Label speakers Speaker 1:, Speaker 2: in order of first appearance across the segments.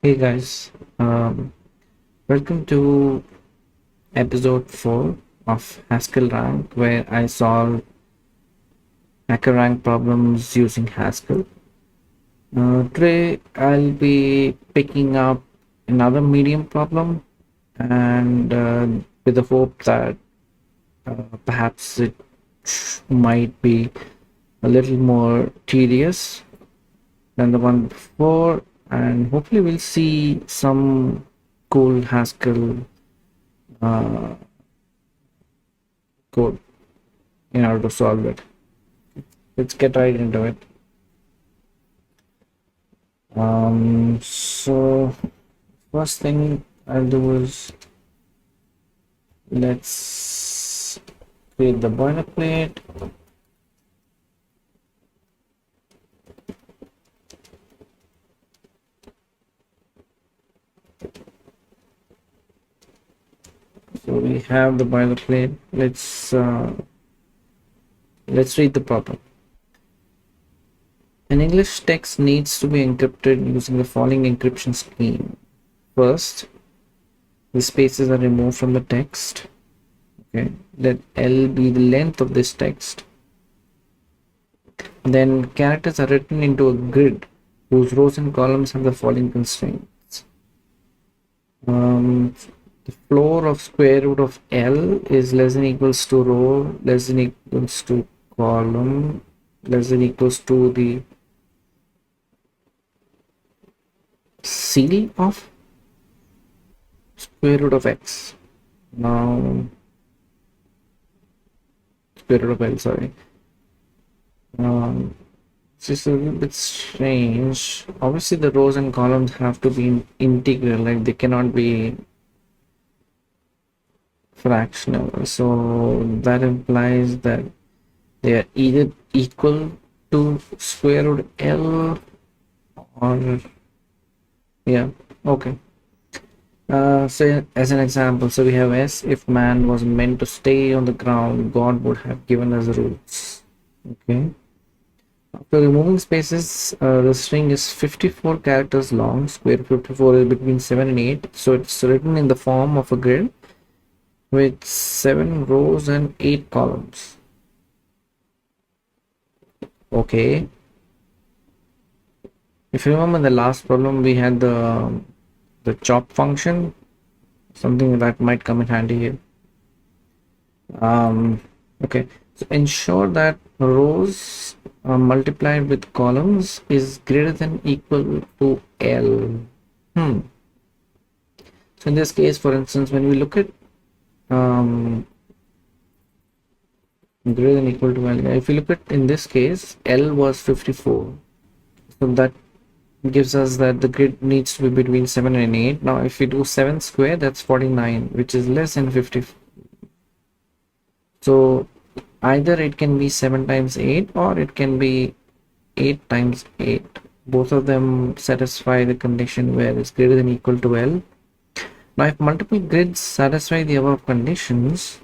Speaker 1: Hey guys, welcome to episode 4 of HaskellRank, where I solve Hackerrank problems using Haskell. Today I'll be picking up another medium problem, and with the hope that perhaps it might be a little more tedious than the one before, and hopefully we'll see some cool Haskell uh, code in order to solve it. Let's get right into it. So first thing I'll do is let's create the boilerplate. So we have the boilerplate. Let's read the problem. An English text needs to be encrypted using the following encryption scheme. First, the spaces are removed from the text. Okay, let L be the length of this text. Then characters are written into a grid whose rows and columns have the following constraints. The floor of square root of L is less than equals to row, less than equals to column, less than equals to the seal of square root of x. Now, square root of L, sorry. It's just a little bit strange. Obviously, the rows and columns have to be integral, like they cannot be fractional. So that implies that they are either equal to square root L or yeah, okay. So as an example, so we have S, if man was meant to stay on the ground, God would have given us rules. Okay. After removing spaces, the string is 54 characters long. Square 54 is between 7 and 8. So it's written in the form of a grid with 7 rows and 8 columns. Okay. If you remember the last problem, we had the chop function, something that might come in handy here. Okay, so ensure that rows multiplied with columns is greater than equal to L. So in this case, for instance, when we look at greater than equal to L, if you look at in this case, L was 54. So that gives us that the grid needs to be between 7 and 8. Now, if we do 7 square, that's 49, which is less than 50. So either it can be 7 times 8 or it can be 8 times 8. Both of them satisfy the condition where it's greater than equal to L. Now, if multiple grids satisfy the above conditions,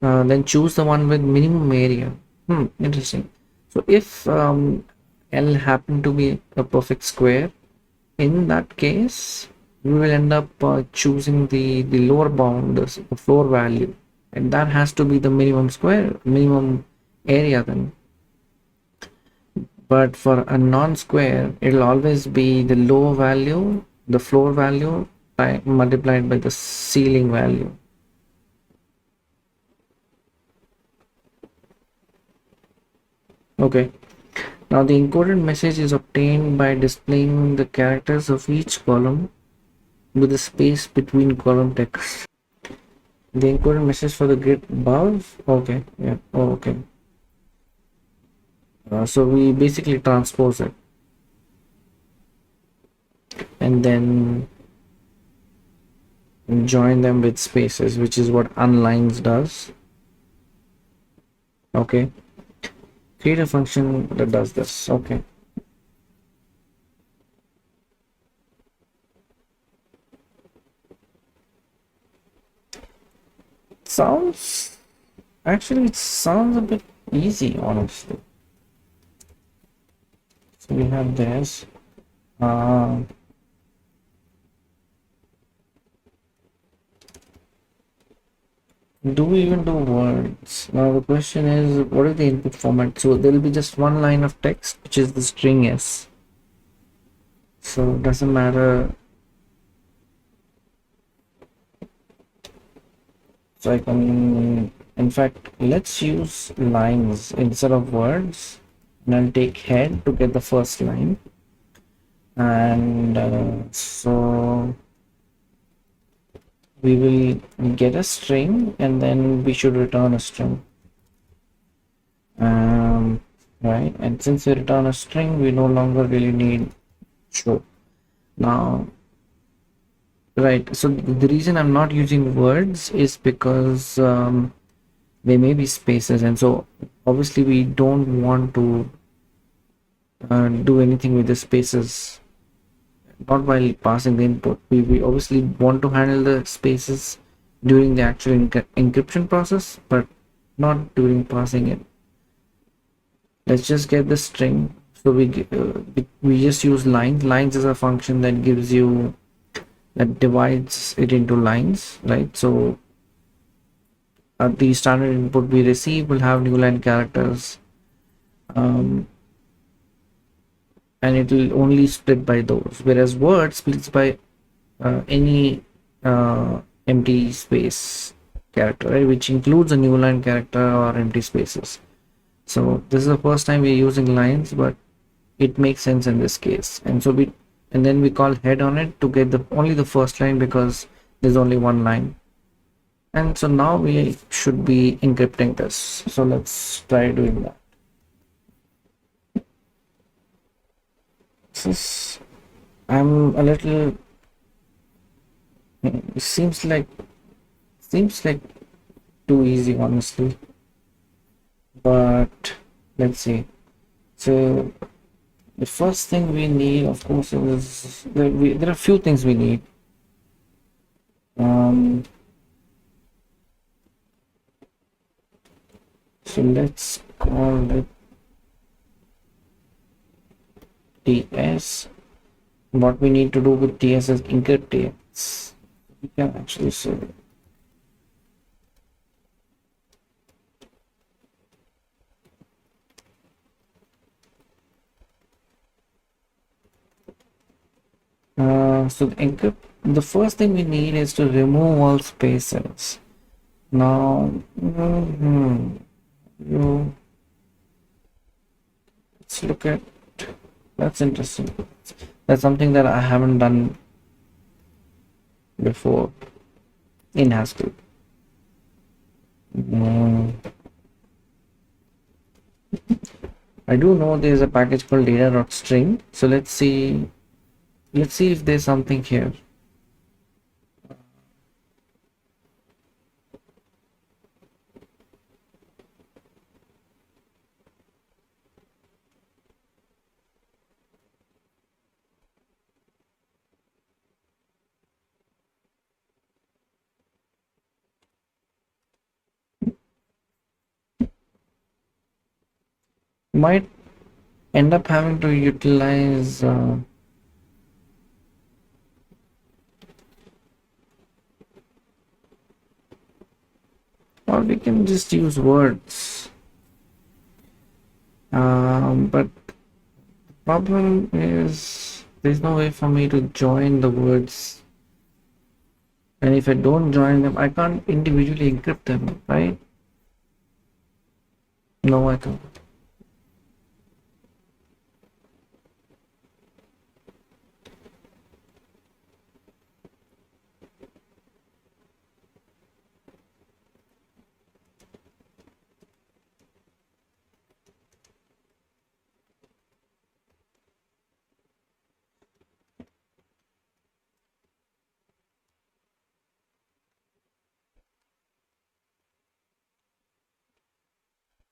Speaker 1: then choose the one with minimum area. Interesting. So if L happen to be a perfect square, in that case, we will end up choosing the lower bound, the floor value, and that has to be the minimum area then. But for a non-square, it'll always be the lower value, the floor value, multiplied by the ceiling value. Okay. Now the encoded message is obtained by displaying the characters of each column with a space between column text. The encoded message for the grid above. Okay, yeah. Oh, okay. So we basically transpose it, and then join them with spaces, which is what unlines does. Okay. Create a function that does this. Okay. It sounds a bit easy, honestly. So we have this. uh, do we even do words? Now the question is, what is the input format? So there will be just one line of text, which is the string s. So it doesn't matter. So I can, in fact, let's use lines instead of words. And I'll take head to get the first line. And so we will get a string and then we should return a string. Right, and since we return a string, we no longer really need show. Now, right, so the reason I'm not using words is because they may be spaces, and so obviously we don't want to do anything with the spaces, not while passing the input. We obviously want to handle the spaces during the actual encryption process, but not during passing it. Let's just get the string. So we just use lines. Lines is a function that gives you, that divides it into lines, right? So the standard input we receive will have new line characters, and it will only split by those, whereas word splits by any empty space character, right, which includes a new line character or empty spaces. So this is the first time we're using lines, but it makes sense in this case. And then we call head on it to get the only the first line because there's only one line. And so now we should be encrypting this. So let's try doing that. This is, I'm a little, seems like too easy, honestly, but let's see. So the first thing we need, of course, is there are a few things we need. So let's call it TS. What we need to do with TS is encrypt TS. We can actually say so the first thing we need is to remove all spaces. Now, let's look at, that's interesting. That's something that I haven't done before in Haskell. I do know there's a package called Data.String. So let's see if there's something here. Might end up having to utilize or we can just use words. But the problem is there's no way for me to join the words, and if I don't join them, I can't individually encrypt them, right? No, I can't.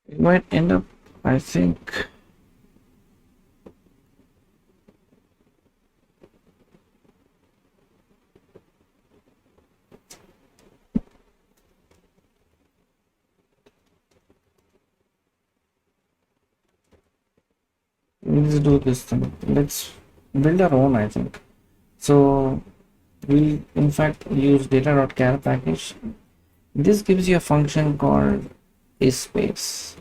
Speaker 1: It might end up, I think. Let's do this thing. Let's build our own, I think. So we in fact use Data.Char package. This gives you a function called isSpace.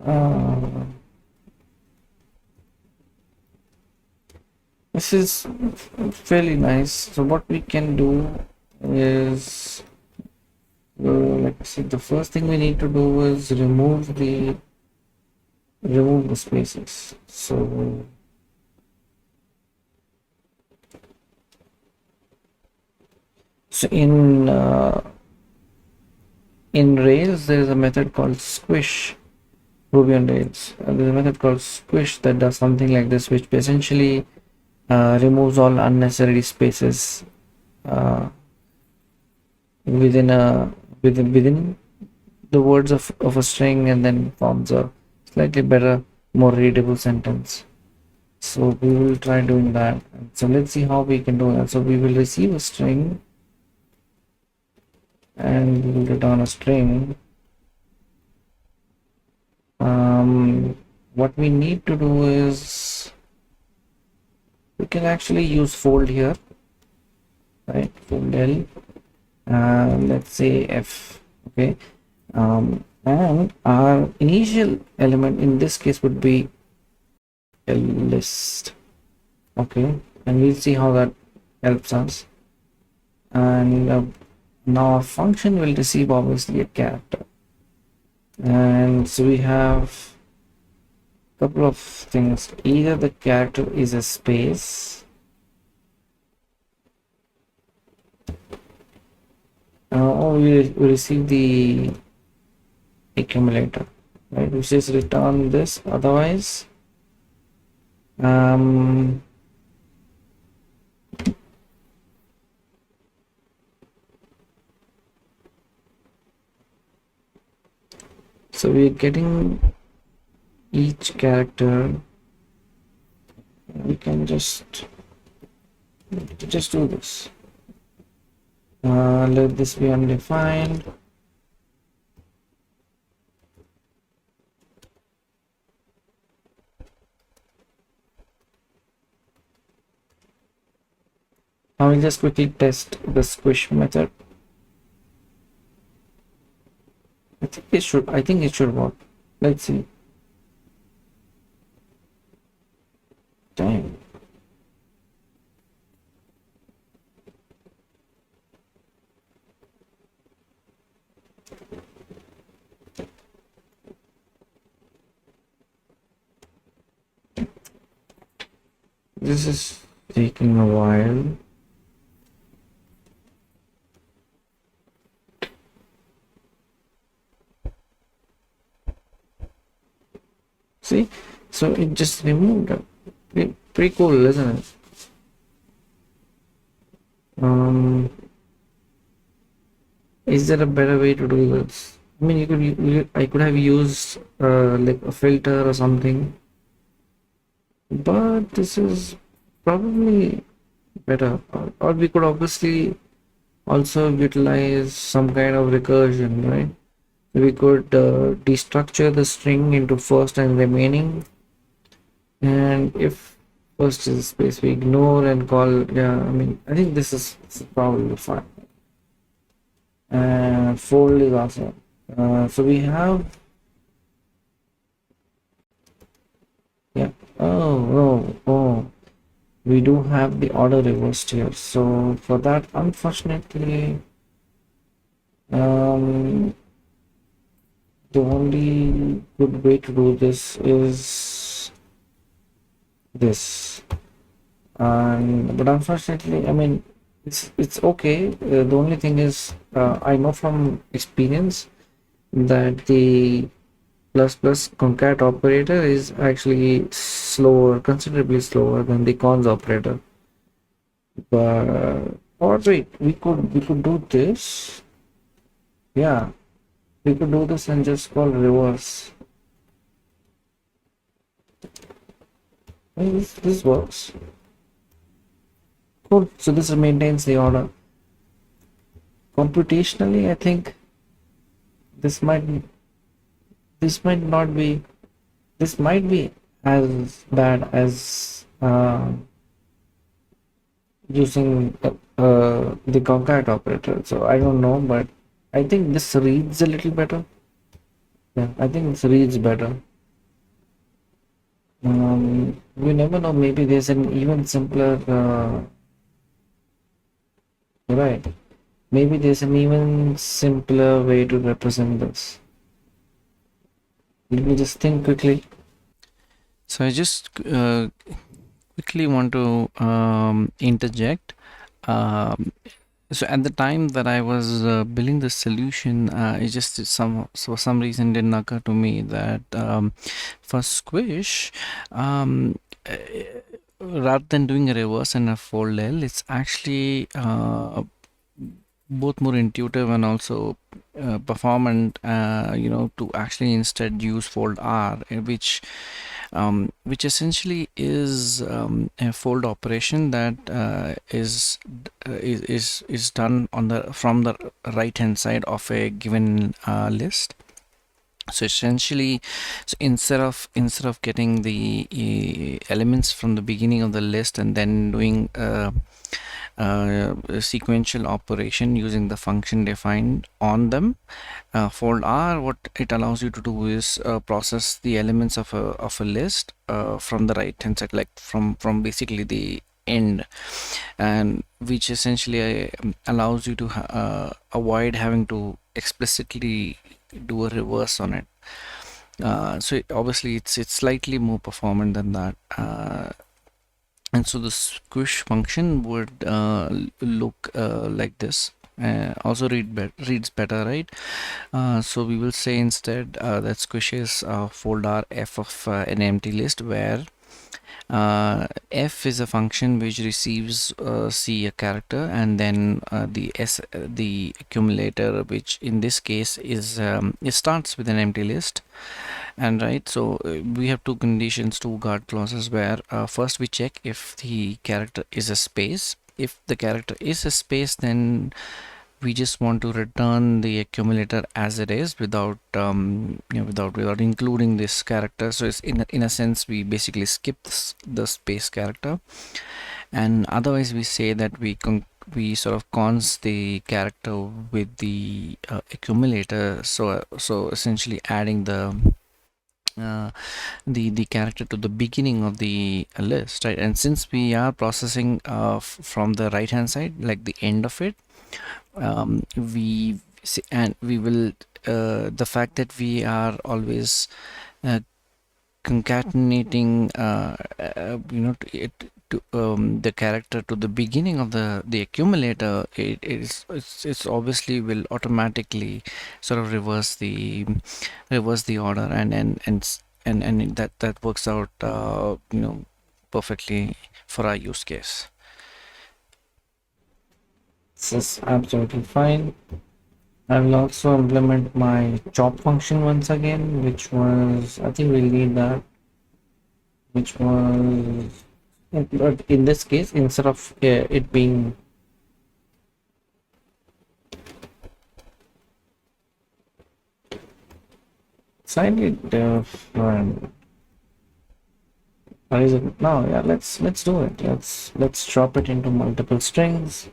Speaker 1: Uh, this is fairly nice. So what we can do is, like I said, the first thing we need to do is remove the spaces. So in Rails there is a method called squish. Ruby on Rails, there's a method called squish that does something like this, which essentially removes all unnecessary spaces uh, within within the words of a string, and then forms a slightly better, more readable sentence. So we will try doing that. So let's see how we can do that. So we will receive a string and we will return a string. What we need to do is we can actually use fold here, right? Fold L, let's say F, okay. And our initial element in this case would be a list, okay, and we'll see how that helps us. And now our function will receive obviously a character, and so we have a couple of things. Either the character is a space, or we receive the accumulator, right, which is return this. Otherwise, so we're getting each character. We can just do this. Let this be undefined. I will just quickly test the squish method. I think it should work. Let's see. Dang. This is taking a while. See, so it just removed it. Pretty cool, isn't it? Is there a better way to do this? I mean, I could have used like a filter or something, but this is probably better. Or we could obviously also utilize some kind of recursion, right? We could destructure the string into first and remaining, and if first is space, we ignore and call. Yeah, I mean, I think this is probably fine. And fold is awesome. So we have, yeah. Oh, we do have the order reversed here. So for that, unfortunately, the only good way to do this is this. But unfortunately, I mean, it's okay. The only thing is, I know from experience that the plus plus concat operator is actually slower, considerably slower than the cons operator. But or wait, we could do this. Yeah, we could do this and just call reverse. This works. Cool. So this maintains the order. Computationally, I think this might not be this might be as bad as using the concat operator. So I don't know, but I think this reads a little better. Yeah, I think this reads better. You never know, maybe there's an even simpler, right? Maybe there's an even simpler way to represent this. Let me just think quickly.
Speaker 2: So I just quickly want to interject. Um, so at the time that I was building the solution, it just for some reason didn't occur to me that for Squish, um, uh, rather than doing a reverse and a fold L, it's actually both more intuitive and also performant, to actually instead use fold R, which essentially is a fold operation that is done on the from the right hand side of a given list. So essentially, so instead of getting the elements from the beginning of the list and then doing a sequential operation using the function defined on them, fold R, what it allows you to do is process the elements of a list from the right hand side, like from basically the end, and which essentially allows you to avoid having to explicitly do a reverse on it. Obviously it's slightly more performant than that. And so the squish function would look like this. Also reads better, right? So we will say instead that squish is fold R f of an empty list, where f is a function which receives c, a character, and then the accumulator, which in this case is it starts with an empty list. And right, so we have two conditions, two guard clauses, where first we check if the character is a space. If the character is a space, then we just want to return the accumulator as it is, without including this character. So it's in a sense we basically skip the space character, and otherwise we say that we sort of cons the character with the accumulator. So essentially adding uh, the character to the beginning of the list, right? And since we are processing from the right hand side, like the end of it, and we will the fact that we are always uh, concatenating the character to the beginning of the accumulator, it's obviously will automatically sort of reverse the order, and that works out perfectly for our use case.
Speaker 1: This is absolutely fine. I will also implement my chop function once again, which was, I think we'll need that, which was, but in this case, instead of it being slightly different. Or is it now? Yeah, let's do it. Let's chop it into multiple strings.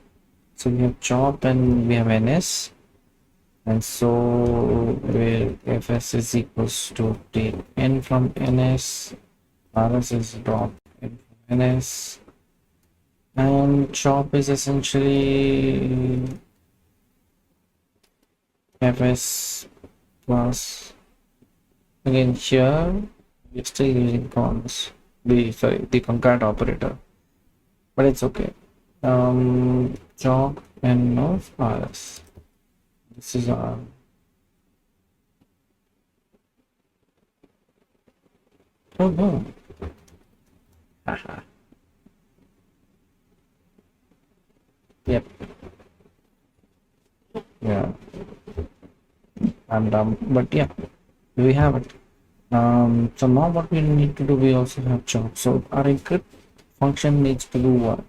Speaker 1: So we have chop and we have ns, and so where fs is equals to take n from ns, rs is drop n from ns, and chop is essentially fs plus, again here we're still using cons, the concat operator, but it's okay. Chop n of rs. This is our oh no. Haha. Yep. Yeah. I'm dumb. But yeah, we have it. So now what we need to do, we also have chop. So our encrypt function needs to do what?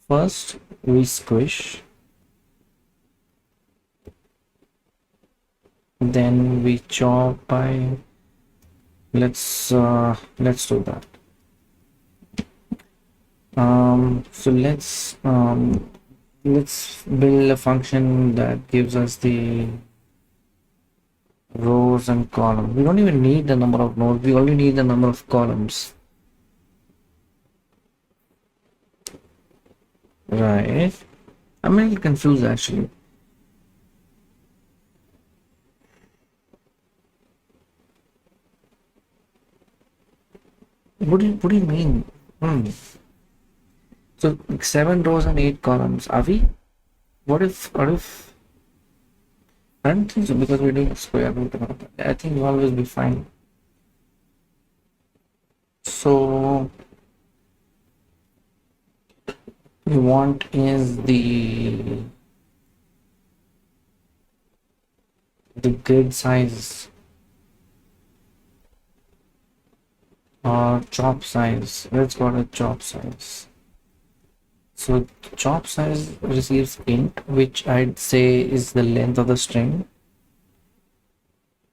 Speaker 1: First, we squish. Then we chop by let's do that. So let's build a function that gives us the rows and columns. We don't even need the number of nodes, we only need the number of columns. Right. I'm a little confused actually. What do you mean? So 7 rows and 8 columns. Are we? What if I don't think so, because we're doing square root. I think we'll always be fine. So we want is the grid size or chop size. Let's go to chop size. So chop size receives int, which I'd say is the length of the string.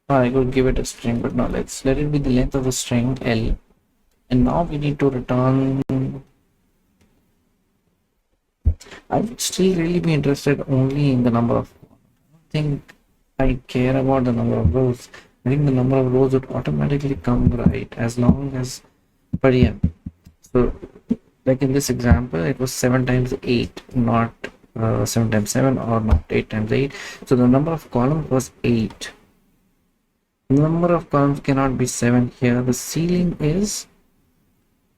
Speaker 1: I could give it a string, but no, let's let it be the length of the string L. And now we need to return. I would still really be interested only in the number of. I don't think I care about the number of rows. I think the number of rows would automatically come right as long as. But yeah, so like in this example, it was 7 times 8, not 7 times 7 or not 8 times 8. So the number of columns was 8. The number of columns cannot be 7 here. The ceiling is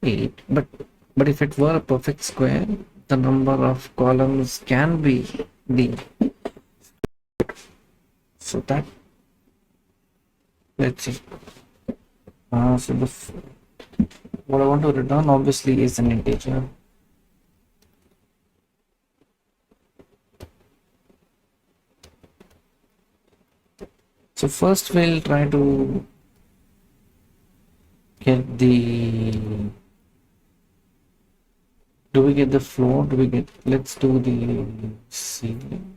Speaker 1: 8, but if it were a perfect square, the number of columns can be the. So that, let's see. So what I want to return obviously is an integer. So first we'll try to get the. Do we get the floor? Do we get? Let's do the ceiling.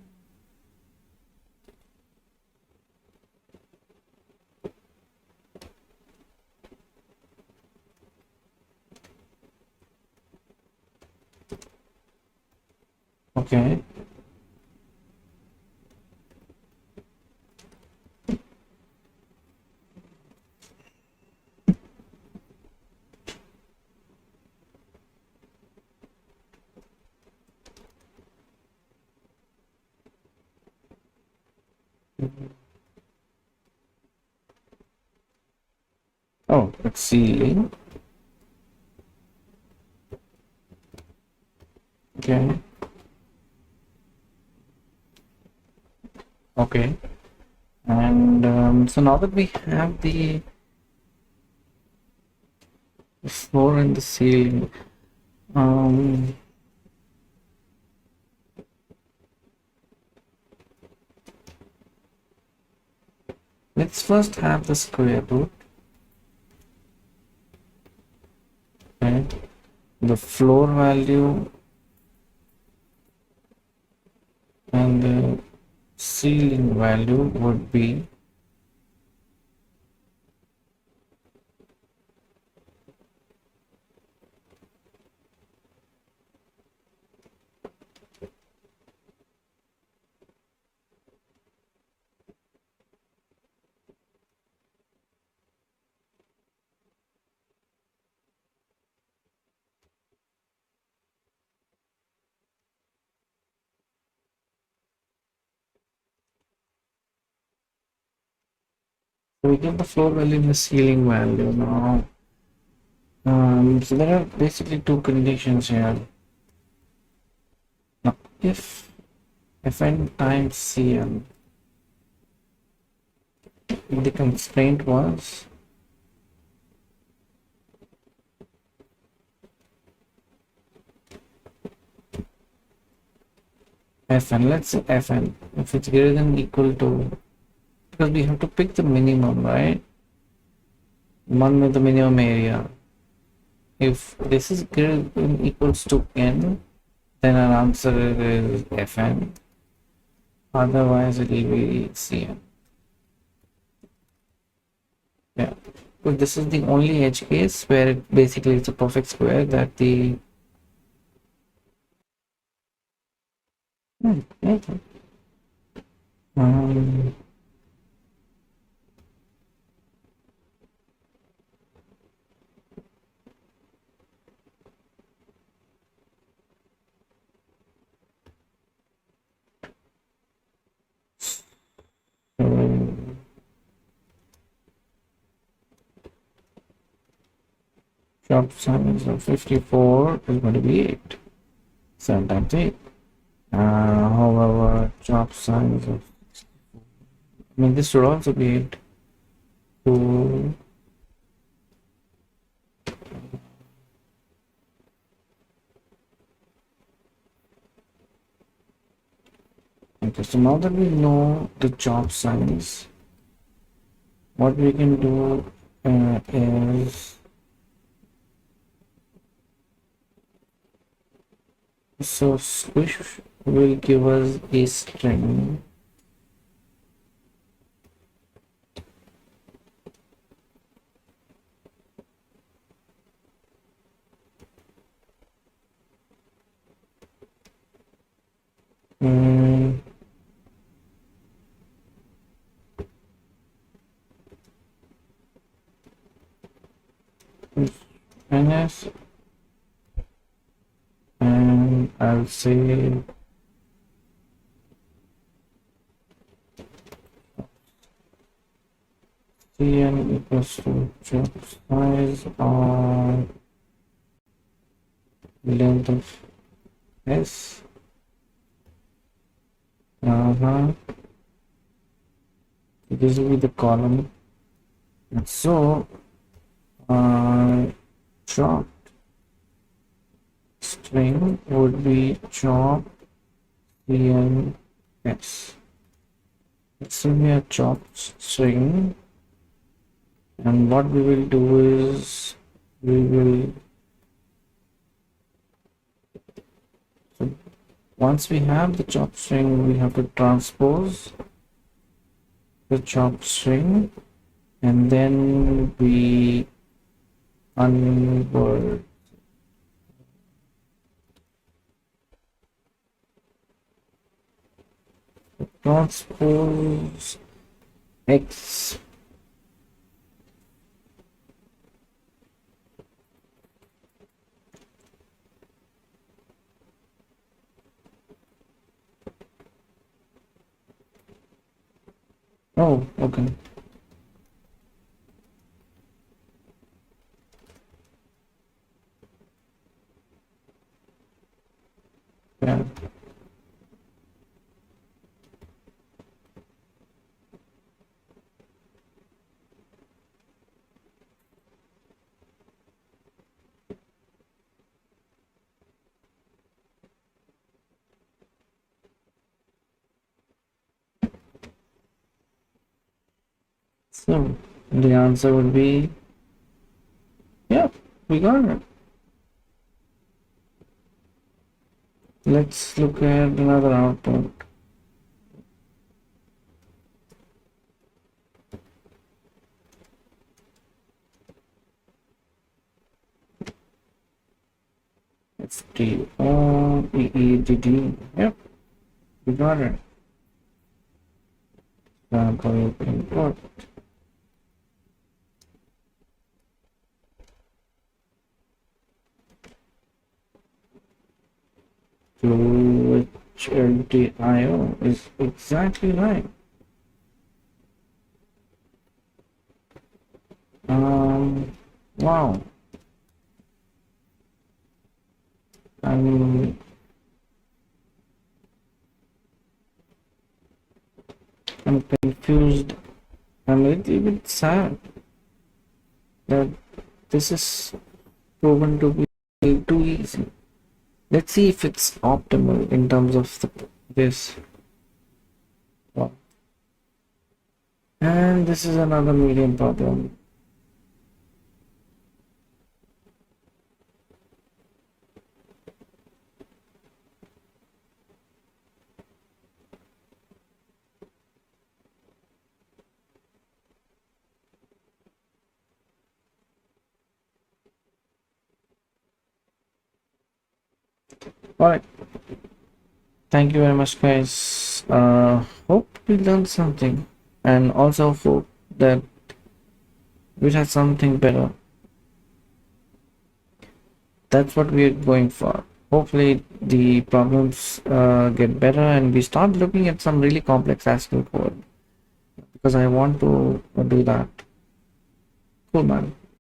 Speaker 1: Okay. Oh, it's ceiling. Okay. Okay. And so now that we have the floor and the ceiling, let's first have the square root. Okay. The floor value and the ceiling value would be so we get the floor value and the ceiling value now. So there are basically two conditions here. Now, if fn times cl, the constraint was fn, let's say fn, if it's greater than equal to, because we have to pick the minimum, right? One with the minimum area. If this is greater than equals to n, then our answer is fn. Otherwise, it will be cn. Yeah. So this is the only edge case where it basically it's a perfect square that the okay. Um, so job size of 54 is going to be 8. 7 times 8. However, job size of, I mean, this should also be 8. So, okay, so now that we know the job size, what we can do is, so squish will give us a string. Mm, ns, and I'll say cn equals to job size or length of s. This will be the column. And so job string would be job cns. This will be a job string, and what we will do is we will, so once we have the job string, we have to transpose the job string, and then we convert transpose x. Oh, okay. Yeah. So the answer would be, yeah, we got it. Let's look at another output. STOEEDD. Yep, we got it. Sample input. To which LTIO is exactly right. Wow. I'm I'm confused. I'm a little bit sad that this is proven to be too easy. Let's see if it's optimal in terms of this. Wow. And this is another medium problem. All right. Thank you very much, guys. Hope we learned something, and also hope that we had something better. That's what we're going for. Hopefully, the problems get better, and we start looking at some really complex Haskell code because I want to do that. Cool, man.